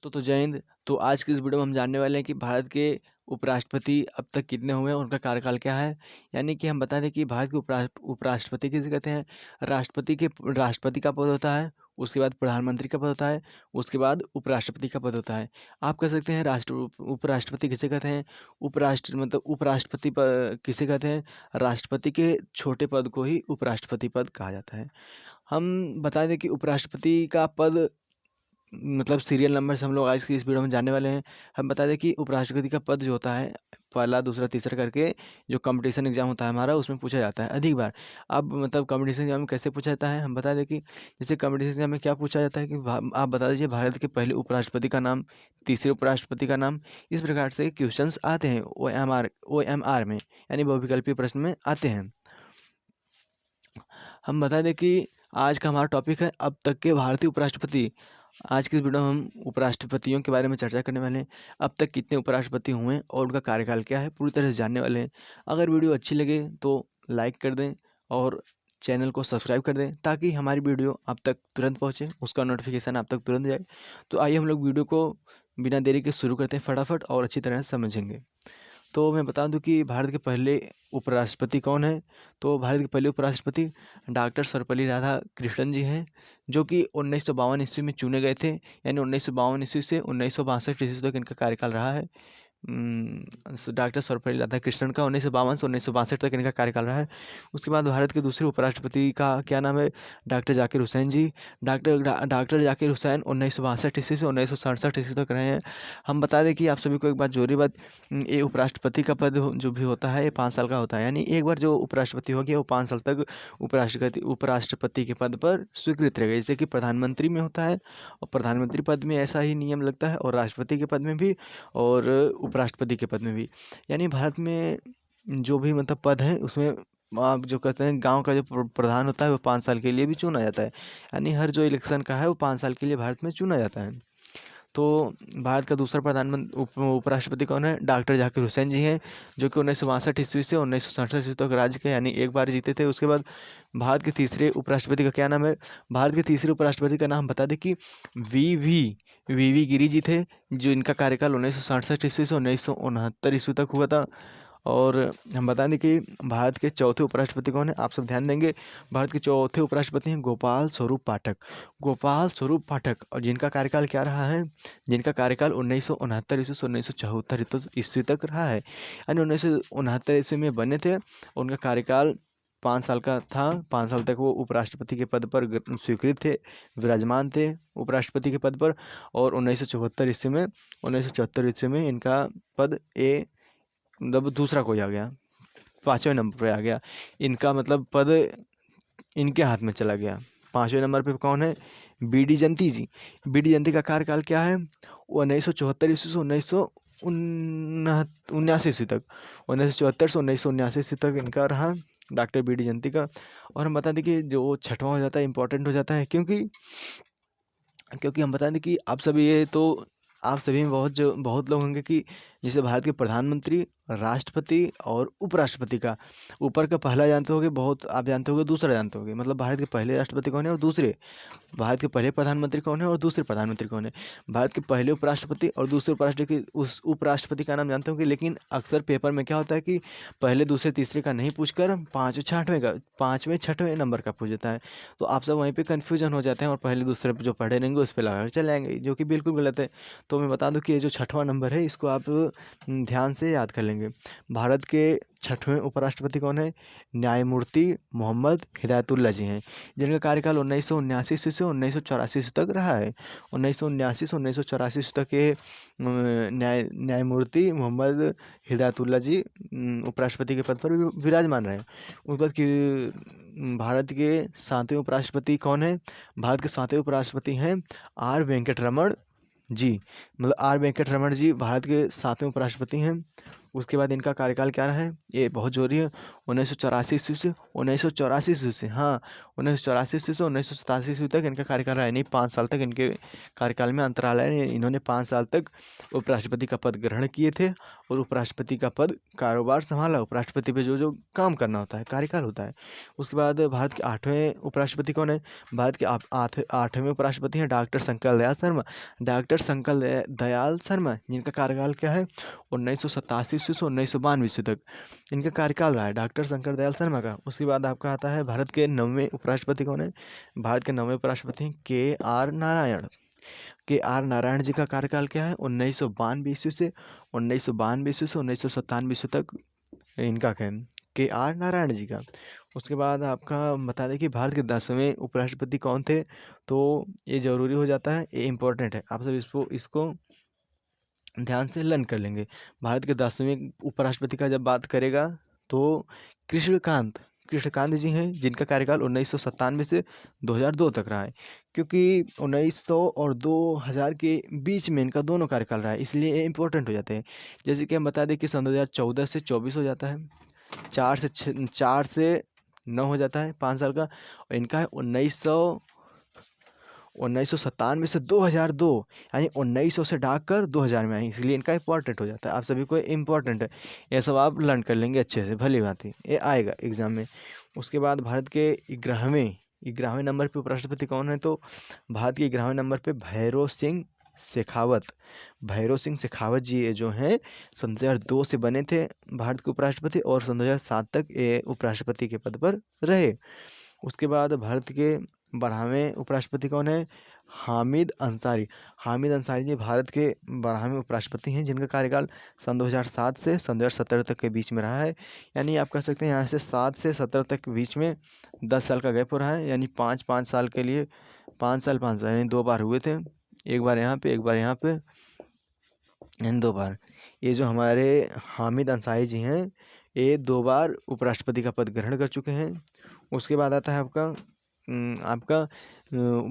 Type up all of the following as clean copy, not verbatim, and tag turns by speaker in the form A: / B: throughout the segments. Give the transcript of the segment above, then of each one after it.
A: तो जय हिंद। तो आज की इस वीडियो में हम जानने वाले हैं कि भारत के उपराष्ट्रपति अब तक कितने हुए हैं, उनका कार्यकाल क्या है। यानी कि हम बता दें कि भारत के उपराष्ट्रपति किसे कहते हैं। राष्ट्रपति का पद होता है, उसके बाद प्रधानमंत्री का पद होता है, उसके बाद उपराष्ट्रपति का पद होता है। आप कह सकते हैं उपराष्ट्रपति किसे कहते हैं। उपराष्ट्रपति किसे कहते हैं। राष्ट्रपति के छोटे पद को ही उपराष्ट्रपति पद कहा जाता है। हम बता दें कि उपराष्ट्रपति का पद सीरियल नंबर से हम लोग आज की इस वीडियो में जानने वाले हैं। हम बता दें कि उपराष्ट्रपति का पद जो होता है, पहला दूसरा तीसरा करके जो कंपटीशन एग्जाम होता है हमारा, उसमें पूछा जाता है अधिक बार। अब कंपटीशन एग्जाम में कैसे पूछा जाता है, हम बता दें कि जैसे कंपटीशन एग्जाम में क्या पूछा जाता है कि आप बता दीजिए भारत के पहले उपराष्ट्रपति का नाम, तीसरे उपराष्ट्रपति का नाम। इस प्रकार से क्वेश्चंस आते हैं OMR में, यानी बहुविकल्पीय प्रश्न में आते हैं। हम बता दें कि आज का हमारा टॉपिक है अब तक के भारतीय उपराष्ट्रपति। आज की इस वीडियो में हम उपराष्ट्रपतियों के बारे में चर्चा करने वाले हैं। अब तक कितने उपराष्ट्रपति हुए हैं और उनका कार्यकाल क्या है, पूरी तरह से जानने वाले हैं। अगर वीडियो अच्छी लगे तो लाइक कर दें और चैनल को सब्सक्राइब कर दें, ताकि हमारी वीडियो आप तक तुरंत पहुंचे, उसका नोटिफिकेशन आप तक तुरंत जाए। तो आइए हम लोग वीडियो को बिना देरी के शुरू करते हैं फटाफट और अच्छी तरह से समझेंगे। तो मैं बता दूं कि भारत के पहले उपराष्ट्रपति कौन है। तो भारत के पहले उपराष्ट्रपति डॉक्टर सर्वपल्ली राधाकृष्णन जी हैं, जो कि 1952 ईस्वी में चुने गए थे। यानी 1952 ईस्वी से 1962 ईस्वी तक इनका कार्यकाल रहा है। डॉक्टर सर्वपल्ली राधाकृष्णन का 1952 से 1962 तक इनका कार्यकाल रहा है। उसके बाद भारत के दूसरे उपराष्ट्रपति का क्या नाम है, डॉक्टर जाकिर हुसैन जी। डॉक्टर जाकिर हुसैन 1962 ईस्वी से 1967 ईस्वी तक रहे हैं। हम बता दें कि आप सभी को एक बात जरूरी बात, ये उपराष्ट्रपति का पद जो भी होता है ये 5 साल का होता है। यानी एक बार जो उपराष्ट्रपति हो गया वो 5 साल तक उपराष्ट्रपति के पद पर स्वीकृत रहेगा। जैसे कि प्रधानमंत्री में होता है, और प्रधानमंत्री पद में ऐसा ही नियम लगता है, और राष्ट्रपति के पद में भी और उपराष्ट्रपति के पद में भी। यानी भारत में जो भी पद है उसमें आप जो कहते हैं गांव का जो प्रधान होता है वो 5 साल के लिए भी चुना जाता है। यानी हर जो इलेक्शन का है वो 5 साल के लिए भारत में चुना जाता है। तो भारत का दूसरा उपराष्ट्रपति कौन है, डॉक्टर जाकिर हुसैन जी हैं, जो कि 1962 ईस्वी से 1967 ईस्वी तक राज्य के, यानी एक बार जीते थे। उसके बाद भारत के तीसरे उपराष्ट्रपति का क्या नाम है। भारत के तीसरे उपराष्ट्रपति का नाम बता दें कि वी गिरी जी थे, जो इनका कार्यकाल 1967 ईस्वी से 1969 ईस्वी तक हुआ था। और हम बता दें कि भारत के चौथे उपराष्ट्रपति कौन है, आप सब ध्यान देंगे। भारत के चौथे उपराष्ट्रपति हैं गोपाल स्वरूप पाठक, और जिनका कार्यकाल क्या रहा है, जिनका कार्यकाल 1969 ईस्वी से 1974 ईस्वी तक रहा है। यानी 1969 ईस्वी में बने थे, उनका कार्यकाल 5 साल का था। 5 साल तक वो उपराष्ट्रपति के पद पर स्वीकृत थे, विराजमान थे उपराष्ट्रपति के पद पर। और 1974 ईस्वी में इनका पद दूसरा कोई आ गया, 5वें नंबर पे आ गया इनका, पद इनके हाथ में चला गया। 5वें नंबर पे कौन है, BD जयंती जी। BD जयंती का कार्यकाल क्या है, 1974 ईस्वी से 1979 ईस्वी तक, 1974 से 1979 ईस्वी तक इनका रहा, डॉक्टर BD जयंती का। और हम बता दें कि जो छठवां हो जाता है इंपॉर्टेंट हो जाता है, क्योंकि हम बता दें कि आप सभी में बहुत लोग होंगे कि जैसे भारत के प्रधानमंत्री, राष्ट्रपति और उपराष्ट्रपति का ऊपर का पहला जानते होंगे, बहुत आप जानते होंगे, दूसरा जानते होंगे। भारत के पहले राष्ट्रपति कौन है और दूसरे, भारत के पहले प्रधानमंत्री कौन है और दूसरे प्रधानमंत्री कौन है। भारत के पहले उपराष्ट्रपति और दूसरे उपराष्ट्रपति, उस उपराष्ट्रपति का नाम जानते होंगे। लेकिन अक्सर पेपर में क्या होता है कि पहले दूसरे तीसरे का नहीं पूछकर 5वें 6वें नंबर का पूछ देता है। तो आप सब वहीं पे कन्फ्यूजन हो जाते हैं और पहले दूसरे जो पढ़े रहेंगे उस पर लगा चले आएंगे, जो कि बिल्कुल गलत है। तो मैं बता दूं कि ये जो 6वां नंबर है इसको आप ध्यान से याद कर लेंगे। भारत के 6वें उपराष्ट्रपति कौन है, न्यायमूर्ति मोहम्मद हिदायतुल्लाह जी हैं, जिनका कार्यकाल 1979 ईस्वी से 1984 ईस्वी तक रहा है। 1979 से 1984 ईस्वी तक के न्यायमूर्ति मोहम्मद हिदायतुल्लाह जी उपराष्ट्रपति के पद पर विराजमान रहे। उसके बाद कि भारत के 7वें उपराष्ट्रपति कौन है, भारत के 7वें उपराष्ट्रपति हैं R वेंकट रमण जी। R वेंकट रमण जी भारत के 7वें उपराष्ट्रपति हैं। उसके बाद इनका कार्यकाल क्या रहा है, ये बहुत जरूरी है। 1984 ईस्वी से 1984 ईस्वी से, हाँ 1984 ईस्वी से 1987 ईस्वी तक इनका कार्यकाल रहा है। नहीं, 5 साल तक इनके कार्यकाल में अंतराल है। इन्होंने 5 साल तक उपराष्ट्रपति का पद ग्रहण किए थे और उपराष्ट्रपति का पद कारोबार संभाला। उपराष्ट्रपति पे जो जो काम करना होता है, कार्यकाल होता है। उसके बाद भारत के 8वें उपराष्ट्रपति कौन है? भारत के 8वें उपराष्ट्रपति हैं डॉक्टर शंकर दयाल शर्मा। डॉक्टर शंकर दयाल शर्मा, जिनका कार्यकाल क्या है, 1987 ईस्वी से 1992 ईस्वी तक इनका कार्यकाल रहा है डॉक्टर शंकर दयाल शर्मा का। उसके बाद आपका आता है भारत के 9वें उपराष्ट्रपति कौन है? भारत के 9वें उपराष्ट्रपति हैं के.आर. नारायण। के.आर. नारायण जी का कार्यकाल क्या है? 1992 ईस्वी से 1997 ईस्वी तक इनका क्या है, के.आर. नारायण जी का। उसके बाद आपका बता दें कि भारत के 10वें उपराष्ट्रपति कौन थे, तो ये जरूरी हो जाता है, ये इम्पोर्टेंट है, आप सब इसको ध्यान से लर्न कर लेंगे। भारत के 10वें उपराष्ट्रपति का जब बात करेगा तो कृष्णकांत जी हैं, जिनका कार्यकाल 1997 से 2002 तक रहा है। क्योंकि 1900 और 2000 के बीच में इनका दोनों कार्यकाल रहा है, इसलिए ये इंपॉर्टेंट हो जाते हैं। जैसे कि हम बता दें कि सन 2014 से 24 हो जाता है, 4 से 9 हो जाता है 5 साल का। और इनका है 1997 से 2002, यानी 1900 से डाककर 2000 में आई, इसलिए इनका इंपॉर्टेंट हो जाता है। आप सभी को इम्पॉर्टेंट है, ये सब आप लर्न कर लेंगे अच्छे से, भली बात है, ये आएगा एग्जाम में। उसके बाद भारत के 11वें नंबर पे उपराष्ट्रपति कौन है, तो भारत के 11वें नंबर पे भैरों सिंह शेखावत जी ये जो हैं सन 2002 से बने थे भारत के उपराष्ट्रपति, और सन 2007 तक ये उपराष्ट्रपति के पद पर रहे। उसके बाद भारत के 12वें उपराष्ट्रपति कौन है? हामिद अंसारी जी भारत के 12वें उपराष्ट्रपति हैं, जिनका कार्यकाल सन 2007 से सन 2017 तक के बीच में रहा है। यानी आप कह सकते हैं यहाँ से 7 से 17 तक के बीच में 10 साल का गैप हो रहा है, यानी 5 साल के लिए 5 साल यानी 2 बार हुए थे, एक बार यहाँ पे, एक बार यहाँ पे, यानी 2 बार। ये जो हमारे हामिद अंसारी जी हैं, ये 2 बार उपराष्ट्रपति का पद ग्रहण कर चुके हैं। उसके बाद आता है आपका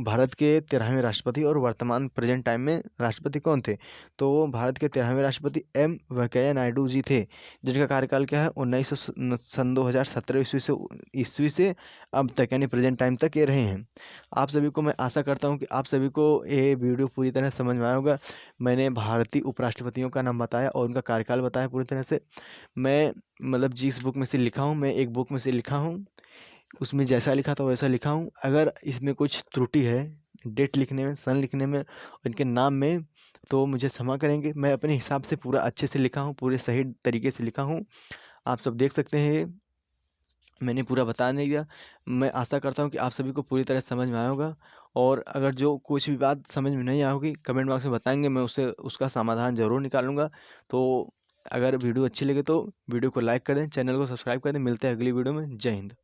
A: भारत के 13वें राष्ट्रपति और वर्तमान प्रेजेंट टाइम में राष्ट्रपति कौन थे, तो भारत के 13वें राष्ट्रपति एम वेंकैया नायडू जी थे, जिनका कार्यकाल क्या है, 2017 ईस्वी से अब तक, यानी प्रेजेंट टाइम तक ये रहे हैं। आप सभी को मैं आशा करता हूँ कि आप सभी को ये वीडियो पूरी तरह समझ में आया होगा। मैंने भारतीय उपराष्ट्रपतियों का नाम बताया और उनका कार्यकाल बताया पूरी तरह से। मैं मतलब जिस बुक में से लिखा हूँ, मैं एक बुक में से लिखा हूँ, उसमें जैसा लिखा था वैसा लिखा हूँ। अगर इसमें कुछ त्रुटि है डेट लिखने में, सन लिखने में, इनके नाम में, तो मुझे क्षमा करेंगे। मैं अपने हिसाब से पूरा अच्छे से लिखा हूँ, पूरे सही तरीके से लिखा हूँ, आप सब देख सकते हैं। मैंने पूरा बता नहीं दिया। मैं आशा करता हूँ कि आप सभी को पूरी तरह समझ में आया होगा, और अगर जो कुछ भी बात समझ में नहीं आई होगी कमेंट बॉक्स में बताएंगे, मैं उसका समाधान ज़रूर निकालूंगा। तो अगर वीडियो अच्छी लगे तो वीडियो को लाइक कर दें, चैनल को सब्सक्राइब कर दें। मिलते हैं अगली वीडियो में। जय हिंद।